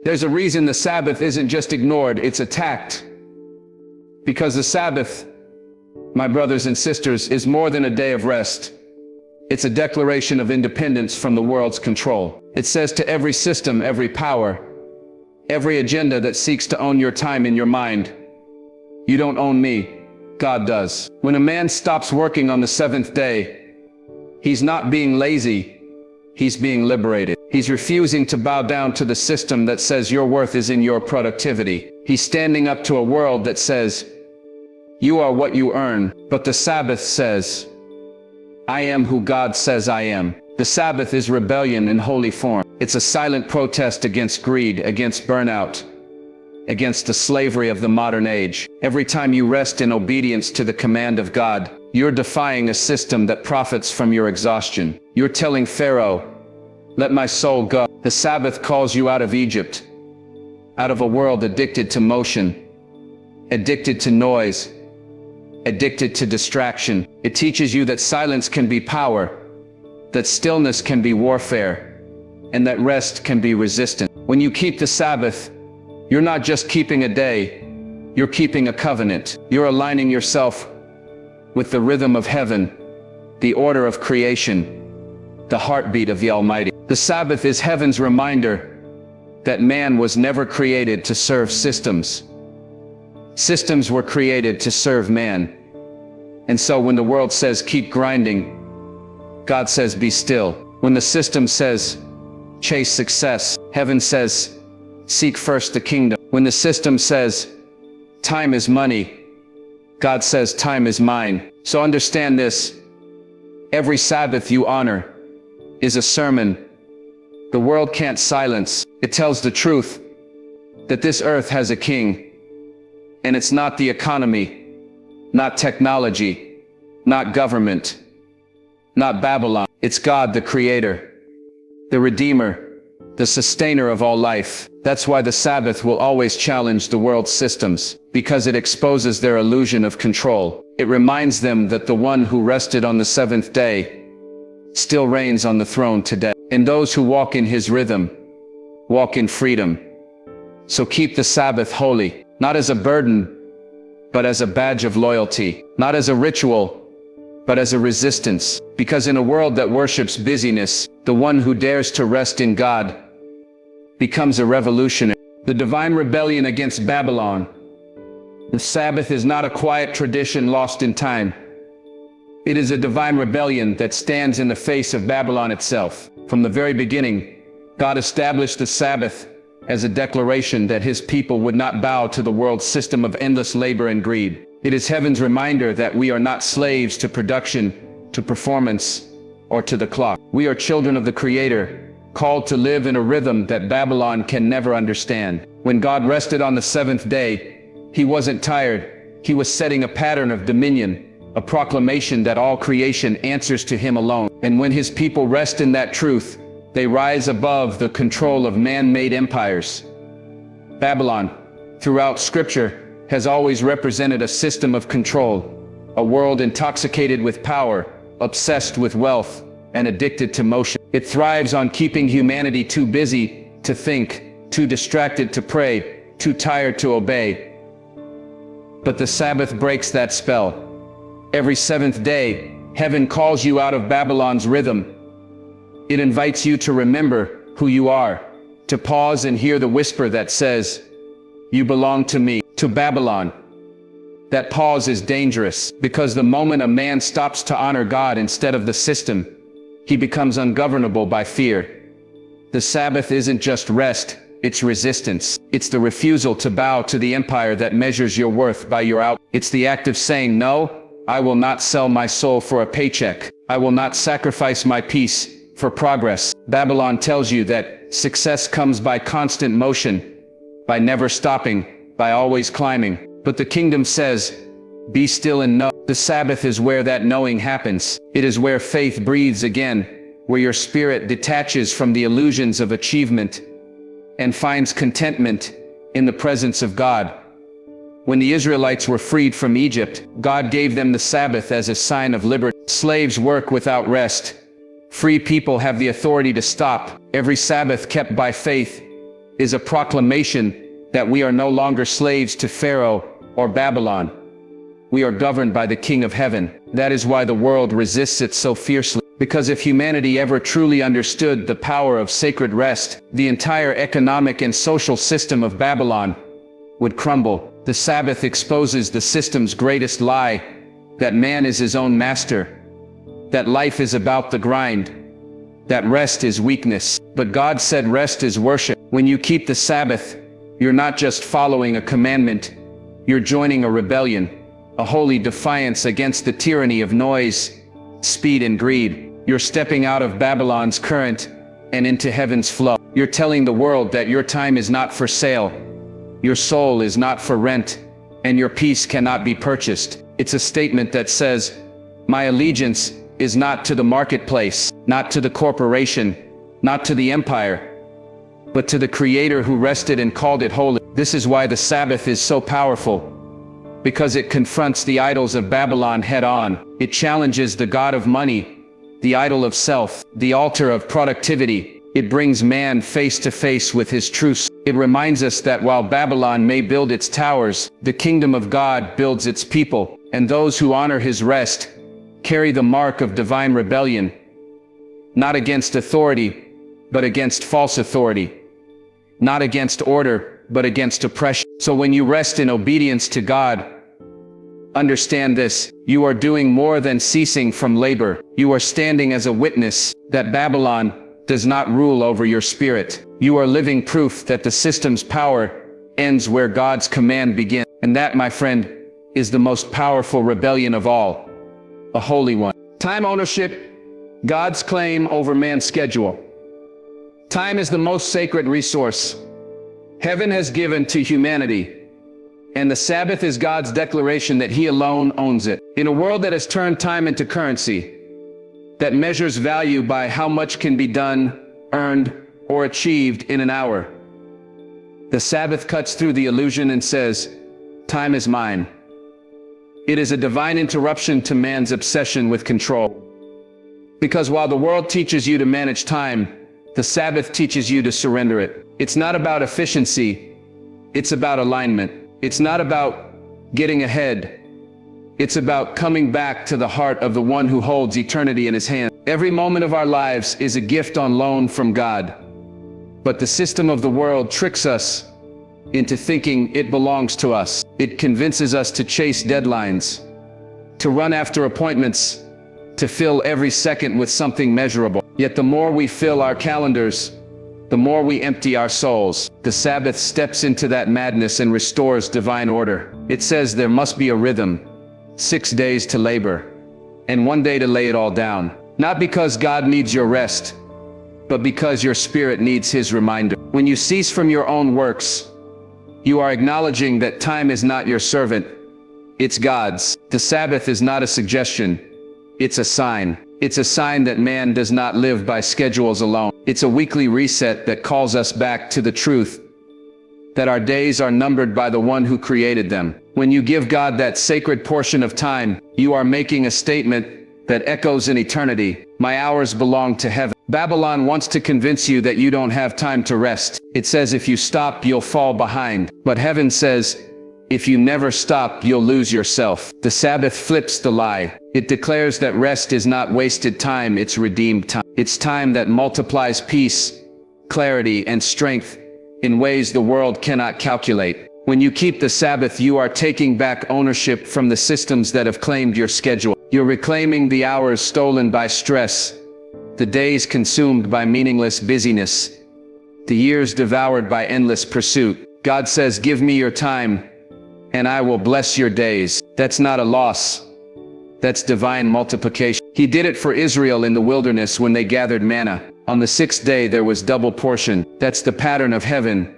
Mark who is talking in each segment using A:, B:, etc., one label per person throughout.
A: There's a reason the Sabbath isn't just ignored, it's attacked. Because the Sabbath, my brothers and sisters, is more than a day of rest. It's a declaration of independence from the world's control. It says to every system, every power, every agenda that seeks to own your time in your mind, you don't own me, God does. When a man stops working on the seventh day, he's not being lazy, he's being liberated. He's refusing to bow down to the system that says your worth is in your productivity. He's standing up to a world that says, you are what you earn. But the Sabbath says, I am who God says I am. The Sabbath is rebellion in holy form. It's a silent protest against greed, against burnout, against the slavery of the modern age. Every time you rest in obedience to the command of God, you're defying a system that profits from your exhaustion. You're telling Pharaoh, let my soul go. The Sabbath calls you out of Egypt, out of a world addicted to motion, addicted to noise, addicted to distraction. It teaches you that silence can be power, that stillness can be warfare, and that rest can be resistance. When you keep the Sabbath, you're not just keeping a day, you're keeping a covenant. You're aligning yourself with the rhythm of heaven, the order of creation, the heartbeat of the Almighty. The Sabbath is heaven's reminder that man was never created to serve systems. Systems were created to serve man. And so when the world says keep grinding, God says be still. When the system says chase success, heaven says seek first the kingdom. When the system says time is money, God says time is mine. So understand this: every Sabbath you honor is a sermon the world can't silence. It tells the truth that this earth has a king, and it's not the economy, not technology, not government, not Babylon. It's God, the Creator, the Redeemer, the Sustainer of all life. That's why the Sabbath will always challenge the world's systems, because it exposes their illusion of control. It reminds them that the one who rested on the seventh day still reigns on the throne today. And those who walk in his rhythm walk in freedom. So keep the Sabbath holy, not as a burden, but as a badge of loyalty, not as a ritual, but as a resistance. Because in a world that worships busyness, the one who dares to rest in God becomes a revolutionary. The divine rebellion against Babylon. The Sabbath is not a quiet tradition lost in time. It is a divine rebellion that stands in the face of Babylon itself. From the very beginning, God established the Sabbath as a declaration that his people would not bow to the world's system of endless labor and greed. It is heaven's reminder that we are not slaves to production, to performance, or to the clock. We are children of the Creator, called to live in a rhythm that Babylon can never understand. When God rested on the seventh day, he wasn't tired. He was setting a pattern of dominion, a proclamation that all creation answers to him alone. And when his people rest in that truth, they rise above the control of man-made empires. Babylon, throughout Scripture, has always represented a system of control, a world intoxicated with power, obsessed with wealth, and addicted to motion. It thrives on keeping humanity too busy to think, too distracted to pray, too tired to obey. But the Sabbath breaks that spell. Every seventh day, heaven calls you out of Babylon's rhythm. It invites you to remember who you are, to pause and hear the whisper that says, you belong to me. To Babylon, that pause is dangerous, because the moment a man stops to honor God instead of the system, he becomes ungovernable by fear. The Sabbath isn't just rest, it's resistance. It's the refusal to bow to the empire that measures your worth by your output. It's the act of saying, no, I will not sell my soul for a paycheck. I will not sacrifice my peace for progress. Babylon tells you that success comes by constant motion, by never stopping, by always climbing. But the kingdom says, be still and know. The Sabbath is where that knowing happens. It is where faith breathes again, where your spirit detaches from the illusions of achievement and finds contentment in the presence of God. When the Israelites were freed from Egypt, God gave them the Sabbath as a sign of liberty. Slaves work without rest. Free people have the authority to stop. Every Sabbath kept by faith is a proclamation that we are no longer slaves to Pharaoh or Babylon. We are governed by the King of Heaven. That is why the world resists it so fiercely. Because if humanity ever truly understood the power of sacred rest, the entire economic and social system of Babylon would crumble. The Sabbath exposes the system's greatest lie, that man is his own master, that life is about the grind, that rest is weakness. But God said rest is worship. When you keep the Sabbath, you're not just following a commandment, you're joining a rebellion, a holy defiance against the tyranny of noise, speed and greed. You're stepping out of Babylon's current and into heaven's flow. You're telling the world that your time is not for sale, your soul is not for rent, and your peace cannot be purchased. It's a statement that says, my allegiance is not to the marketplace, not to the corporation, not to the empire, but to the Creator who rested and called it holy. This is why the Sabbath is so powerful, because it confronts the idols of Babylon head-on. It challenges the god of money, the idol of self, the altar of productivity. It brings man face to face with his truth. It reminds us that while Babylon may build its towers, the kingdom of God builds its people, and those who honor his rest carry the mark of divine rebellion, not against authority, but against false authority, not against order, but against oppression. So when you rest in obedience to God, understand this: you are doing more than ceasing from labor. You are standing as a witness that Babylon does not rule over your spirit. You are living proof that the system's power ends where God's command begins. And that, my friend, is the most powerful rebellion of all, a holy one. Time ownership, God's claim over man's schedule. Time is the most sacred resource heaven has given to humanity, and the Sabbath is God's declaration that He alone owns it. In a world that has turned time into currency, that measures value by how much can be done, earned, or achieved in an hour, the Sabbath cuts through the illusion and says, time is mine. It is a divine interruption to man's obsession with control. Because while the world teaches you to manage time, the Sabbath teaches you to surrender it. It's not about efficiency, it's about alignment. It's not about getting ahead, it's about coming back to the heart of the one who holds eternity in his hand. Every moment of our lives is a gift on loan from God. But the system of the world tricks us into thinking it belongs to us. It convinces us to chase deadlines, to run after appointments, to fill every second with something measurable. Yet the more we fill our calendars, the more we empty our souls. The Sabbath steps into that madness and restores divine order. It says there must be a rhythm, 6 days to labor, and 1 day to lay it all down. Not because God needs your rest, but because your spirit needs His reminder. When you cease from your own works, you are acknowledging that time is not your servant, it's God's. The Sabbath is not a suggestion, it's a sign. It's a sign that man does not live by schedules alone. It's a weekly reset that calls us back to the truth that our days are numbered by the one who created them. When you give God that sacred portion of time, you are making a statement that echoes in eternity. My hours belong to heaven. Babylon wants to convince you that you don't have time to rest. It says if you stop, you'll fall behind. But heaven says, if you never stop, you'll lose yourself. The Sabbath flips the lie. It declares that rest is not wasted time, it's redeemed time. It's time that multiplies peace, clarity, and strength in ways the world cannot calculate. When you keep the Sabbath, you are taking back ownership from the systems that have claimed your schedule. You're reclaiming the hours stolen by stress, the days consumed by meaningless busyness, the years devoured by endless pursuit. God says, give me your time, and I will bless your days. That's not a loss. That's divine multiplication. He did it for Israel in the wilderness when they gathered manna. On the 6th day there was double portion. That's the pattern of heaven.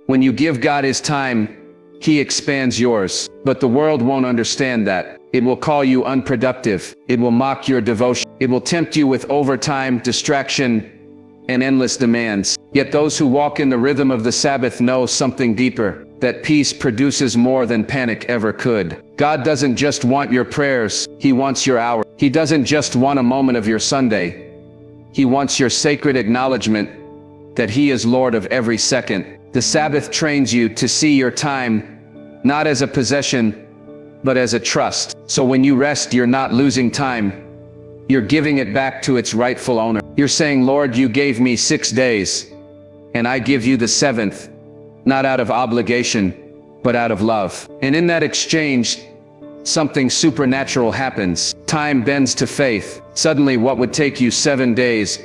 A: When you give God His time, He expands yours. But the world won't understand that. It will call you unproductive. It will mock your devotion. It will tempt you with overtime, distraction, and endless demands. Yet those who walk in the rhythm of the Sabbath know something deeper, that peace produces more than panic ever could. God doesn't just want your prayers, He wants your hour. He doesn't just want a moment of your Sunday. He wants your sacred acknowledgement that He is Lord of every second. The Sabbath trains you to see your time not as a possession, but as a trust. So when you rest, you're not losing time. You're giving it back to its rightful owner. You're saying, Lord, you gave me 6 days, and I give you the 7th, not out of obligation, but out of love. And in that exchange, something supernatural happens. Time bends to faith. Suddenly, what would take you 7 days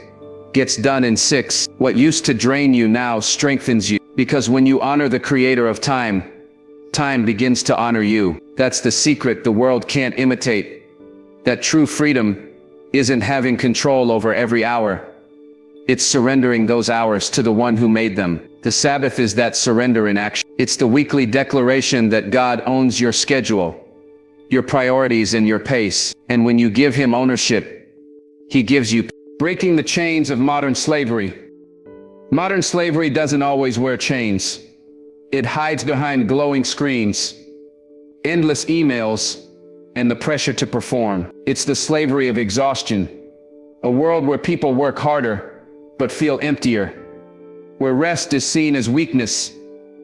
A: gets done in 6. What used to drain you now strengthens you. Because when you honor the creator of time, time begins to honor you. That's the secret the world can't imitate. That true freedom isn't having control over every hour. It's surrendering those hours to the one who made them. The Sabbath is that surrender in action. It's the weekly declaration that God owns your schedule, your priorities, and your pace. And when you give Him ownership, He gives you. Breaking the chains of modern slavery. Modern slavery doesn't always wear chains. It hides behind glowing screens, endless emails, and the pressure to perform. It's the slavery of exhaustion. A world where people work harder, but feel emptier. Where rest is seen as weakness,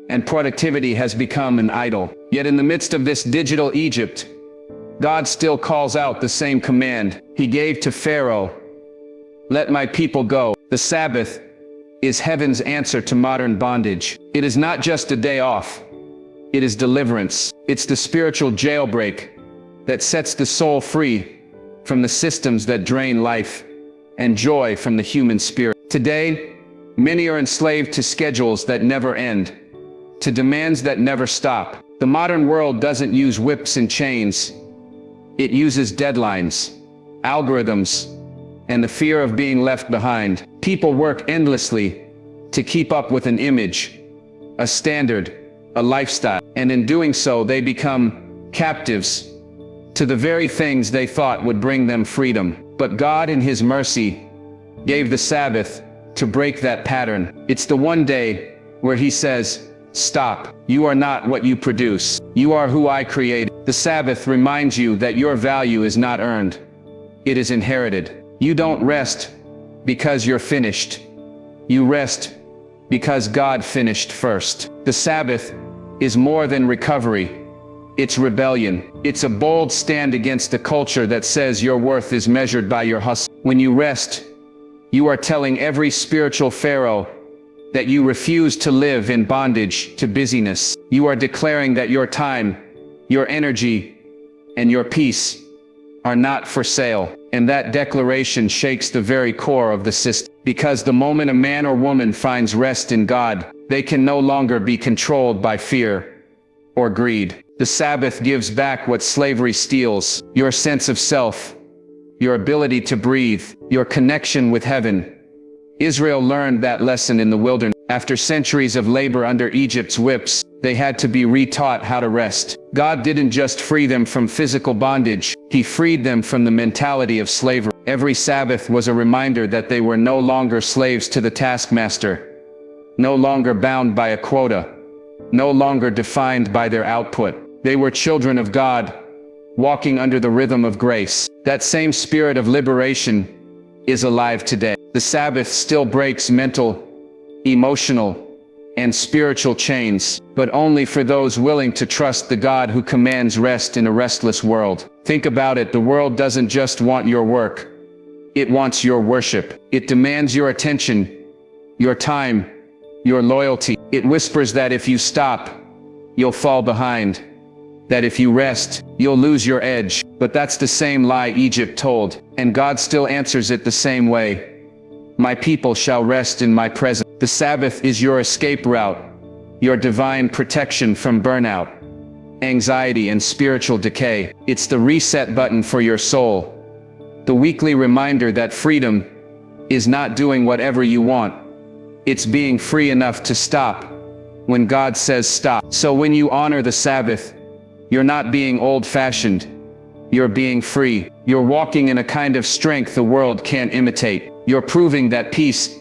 A: and productivity has become an idol. Yet in the midst of this digital Egypt, God still calls out the same command He gave to Pharaoh: "Let my people go." The Sabbath is heaven's answer to modern bondage. It is not just a day off. It is deliverance. It's the spiritual jailbreak that sets the soul free from the systems that drain life and joy from the human spirit. Today, many are enslaved to schedules that never end, to demands that never stop. The modern world doesn't use whips and chains. It uses deadlines, algorithms, and the fear of being left behind. People work endlessly to keep up with an image, a standard, a lifestyle, and in doing so they become captives to the very things they thought would bring them freedom. But God in His mercy gave the Sabbath to break that pattern. It's the one day where He says, "Stop. You are not what you produce. You are who I created." The Sabbath reminds you that your value is not earned. It is inherited. You don't rest because you're finished. You rest because God finished first. The Sabbath is more than recovery. It's rebellion. It's a bold stand against the culture that says your worth is measured by your hustle. When you rest, you are telling every spiritual pharaoh that you refuse to live in bondage to busyness. You are declaring that your time, your energy, and your peace are not for sale. And that declaration shakes the very core of the system. Because the moment a man or woman finds rest in God, they can no longer be controlled by fear or greed. The Sabbath gives back what slavery steals: your sense of self, your ability to breathe, your connection with heaven. Israel learned that lesson in the wilderness. After centuries of labor under Egypt's whips, they had to be retaught how to rest. God didn't just free them from physical bondage, He freed them from the mentality of slavery. Every Sabbath was a reminder that they were no longer slaves to the taskmaster, no longer bound by a quota, no longer defined by their output. They were children of God, walking under the rhythm of grace. That same spirit of liberation is alive today. The Sabbath still breaks mental, emotional, and spiritual chains, but only for those willing to trust the God who commands rest in a restless world. Think about it. The world doesn't just want your work. It wants your worship. It demands your attention, your time, your loyalty. It whispers that if you stop, you'll fall behind. That if you rest, you'll lose your edge. But that's the same lie Egypt told, and God still answers it the same way. My people shall rest in my presence. The Sabbath is your escape route, your divine protection from burnout, anxiety, and spiritual decay. It's the reset button for your soul. The weekly reminder that freedom is not doing whatever you want. It's being free enough to stop when God says stop. So when you honor the Sabbath, you're not being old-fashioned. You're being free. You're walking in a kind of strength the world can't imitate. You're proving that peace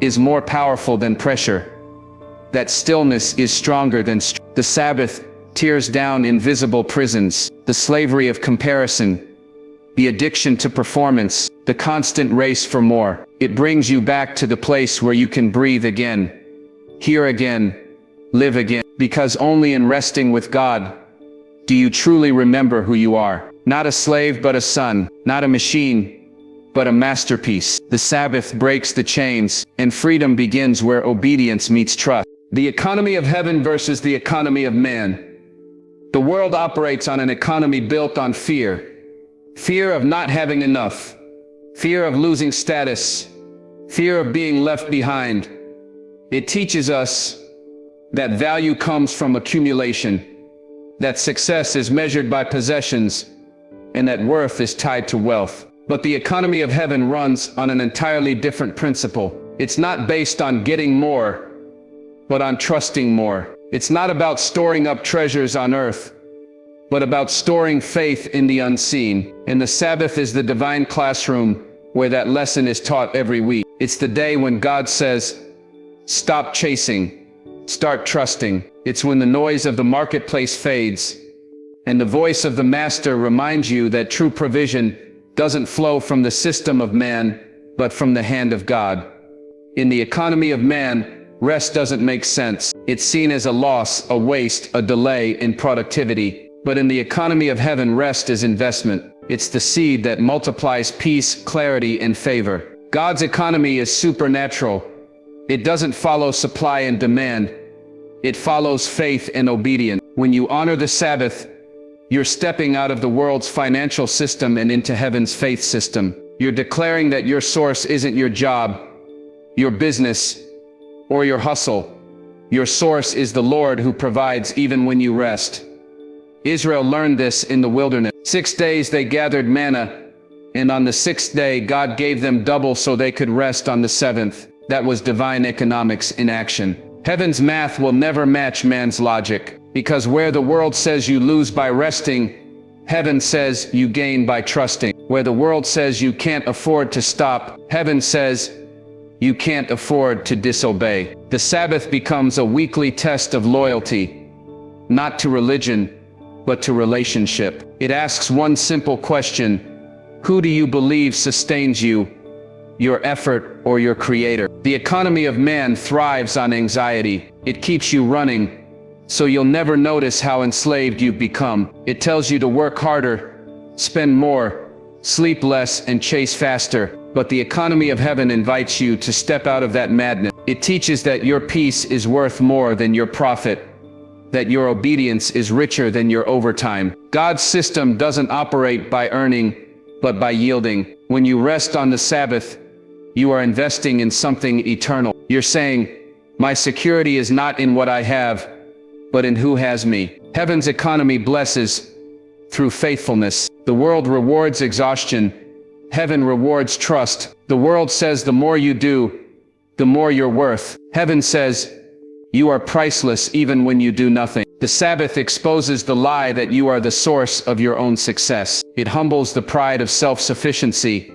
A: is more powerful than pressure, that stillness is stronger than strength. The Sabbath tears down invisible prisons, the slavery of comparison, the addiction to performance, the constant race for more. It brings you back to the place where you can breathe again, hear again, live again. Because only in resting with God do you truly remember who you are. Not a slave, but a son. Not a machine, but a masterpiece. The Sabbath breaks the chains, and freedom begins where obedience meets trust. The economy of heaven versus the economy of man. The world operates on an economy built on fear. Fear of not having enough. Fear of losing status. Fear of being left behind. It teaches us that value comes from accumulation, that success is measured by possessions, and that worth is tied to wealth. But the economy of heaven runs on an entirely different principle. It's not based on getting more, but on trusting more. It's not about storing up treasures on earth, but about storing faith in the unseen. And the Sabbath is the divine classroom where that lesson is taught every week. It's the day when God says, stop chasing, start trusting. It's when the noise of the marketplace fades, and the voice of the Master reminds you that true provision doesn't flow from the system of man, but from the hand of God. In the economy of man, rest doesn't make sense. It's seen as a loss, a waste, a delay in productivity. But in the economy of heaven, rest is investment. It's the seed that multiplies peace, clarity, and favor. God's economy is supernatural. It doesn't follow supply and demand. It follows faith and obedience. When you honor the Sabbath, you're stepping out of the world's financial system and into heaven's faith system. You're declaring that your source isn't your job, your business, or your hustle. Your source is the Lord who provides even when you rest. Israel learned this in the wilderness. 6 days they gathered manna, and on the sixth day God gave them double so they could rest on the seventh. That was divine economics in action. Heaven's math will never match man's logic, because where the world says you lose by resting, heaven says you gain by trusting. Where the world says you can't afford to stop, heaven says you can't afford to disobey. The Sabbath becomes a weekly test of loyalty, not to religion, but to relationship. It asks one simple question: who do you believe sustains you? Your effort or your Creator? The economy of man thrives on anxiety. It keeps you running, so you'll never notice how enslaved you've become. It tells you to work harder, spend more, sleep less, and chase faster. But the economy of heaven invites you to step out of that madness. It teaches that your peace is worth more than your profit, that your obedience is richer than your overtime. God's system doesn't operate by earning, but by yielding. When you rest on the Sabbath, you are investing in something eternal. You're saying, my security is not in what I have, but in who has me. Heaven's economy blesses through faithfulness. The world rewards exhaustion. Heaven rewards trust. The world says the more you do, the more you're worth. Heaven says, you are priceless even when you do nothing. The Sabbath exposes the lie that you are the source of your own success. It humbles the pride of self-sufficiency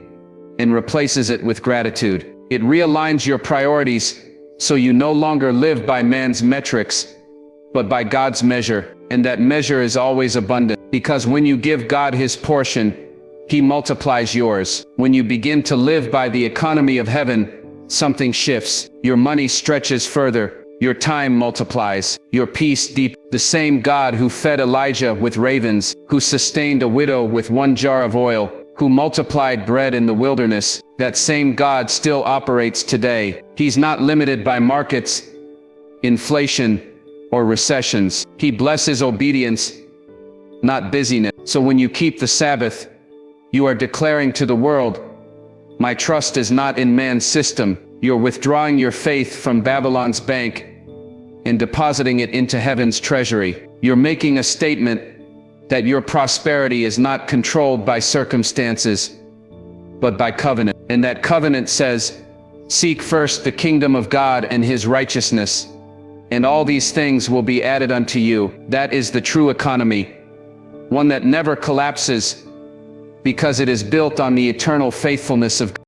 A: and replaces it with gratitude. It realigns your priorities so you no longer live by man's metrics, but by God's measure. And that measure is always abundant, because when you give God his portion, he multiplies yours. When you begin to live by the economy of heaven, something shifts. Your money stretches further. Your time multiplies. Your peace deep. The same God who fed Elijah with ravens, who sustained a widow with 1 jar of oil, who multiplied bread in the wilderness, that same God still operates today. He's not limited by markets, inflation, or recessions. He blesses obedience, not busyness. So when you keep the Sabbath, you are declaring to the world, my trust is not in man's system. You're withdrawing your faith from Babylon's bank and depositing it into heaven's treasury. You're making a statement that your prosperity is not controlled by circumstances, but by covenant. And that covenant says, seek first the kingdom of God and his righteousness, and all these things will be added unto you. That is the true economy, one that never collapses, because it is built on the eternal faithfulness of God.